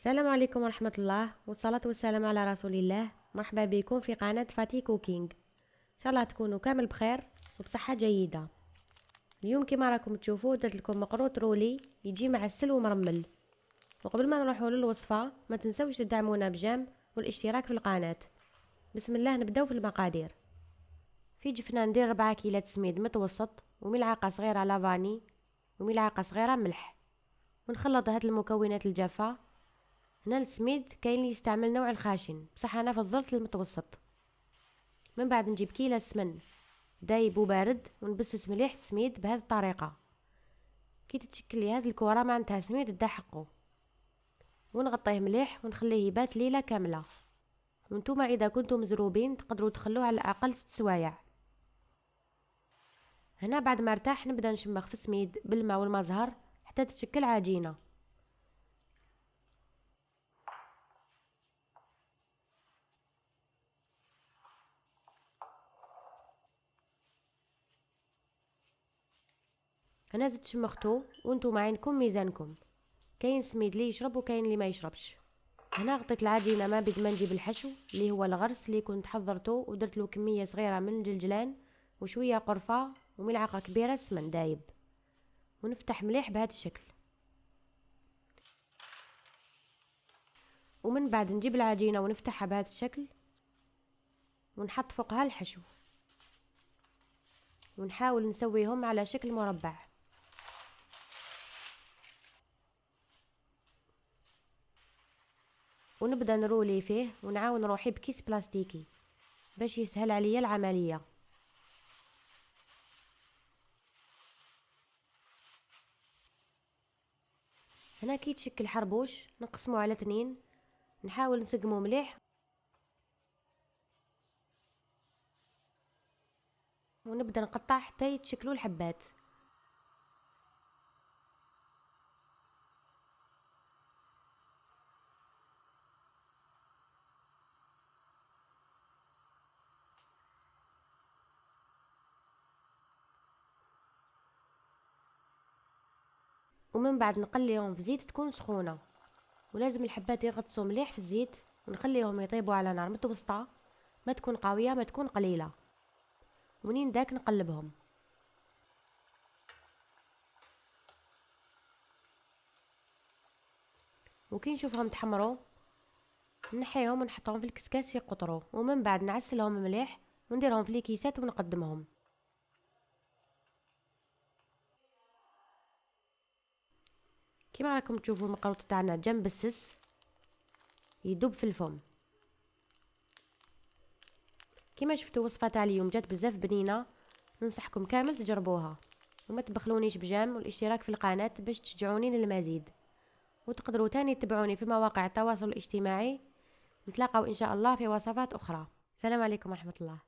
السلام عليكم ورحمة الله والصلاة والسلام على رسول الله. مرحبا بكم في قناة فاتي كوكينج. ان شاء الله تكونوا كامل بخير وبصحة جيدة. اليوم كما راكم تشوفوا درت لكم مقروط رولي يجي معسل ومرمل. وقبل ما نروحوا للوصفة ما تنسوش تدعمونا بجيم والاشتراك في القناة. بسم الله نبداو في المقادير. في جفنة ندير 4 كيلات سميد متوسط وملعقة صغيرة لافاني وملعقة صغيرة ملح، ونخلط هاد المكونات الجافة. هنا السميد كاين اللي يستعمل نوع الخاشن، بصح انا فضلت المتوسط. من بعد نجيب كيلة سمن دايب وبارد ونبسس مليح السميد بهذه الطريقه. كي تتشكل لي هذه الكره معناتها سميد دحقو، ونغطيه مليح ونخليه يبات ليله كامله. وانتوما اذا كنتم مزروبين تقدروا تخلوه على الاقل 6 سوايع. هنا بعد ما ارتاح نبدا نشمخ في السميد بالماء والماء زهر حتى تتشكل عجينه. هنا زدت شمختو وانتم عينكم ميزانكم، كاين سميد اللي يشرب وكاين اللي ما يشربش. هنا غطيت العجينه ما بيد ما نجيب الحشو اللي هو الغرس اللي كنت حضرته، ودرت له كميه صغيره من الجلجلان وشويه قرفه وملعقه كبيره سمن دايب، ونفتح مليح بهذا الشكل. ومن بعد نجيب العجينه ونفتحها بهذا الشكل ونحط فوقها الحشو، ونحاول نسويهم على شكل مربع. ونبدا نرولي فيه ونعاون روحي بكيس بلاستيكي باش يسهل عليا العمليه. هنا كي تشكل حربوش نقسمه على 2، نحاول نسقمه مليح ونبدا نقطع حتى يتشكلوا الحبات. ومن بعد نقليهم في زيت تكون سخونه، ولازم الحبات يغطسوا مليح في الزيت، ونخليهم يطيبوا على نار متوسطه، ما تكون قويه ما تكون قليله. ومنين داك نقلبهم، وكي نشوفهم تحمروا نحيهم ونحطهم في الكسكاس يقطروا. ومن بعد نعسلهم مليح ونديرهم في الكيسات ونقدمهم. كيما راكم تشوفوا المقروط تاعنا جنب السس يدوب في الفم. كيما شفتوا وصفه تاع اليوم جات بزاف بنينه، ننصحكم كامل تجربوها. وما تبخلونيش بجام والاشتراك في القناه باش تشجعوني للمزيد. وتقدروا تاني تتابعوني في مواقع التواصل الاجتماعي. نتلاقاو ان شاء الله في وصفات اخرى. السلام عليكم ورحمه الله.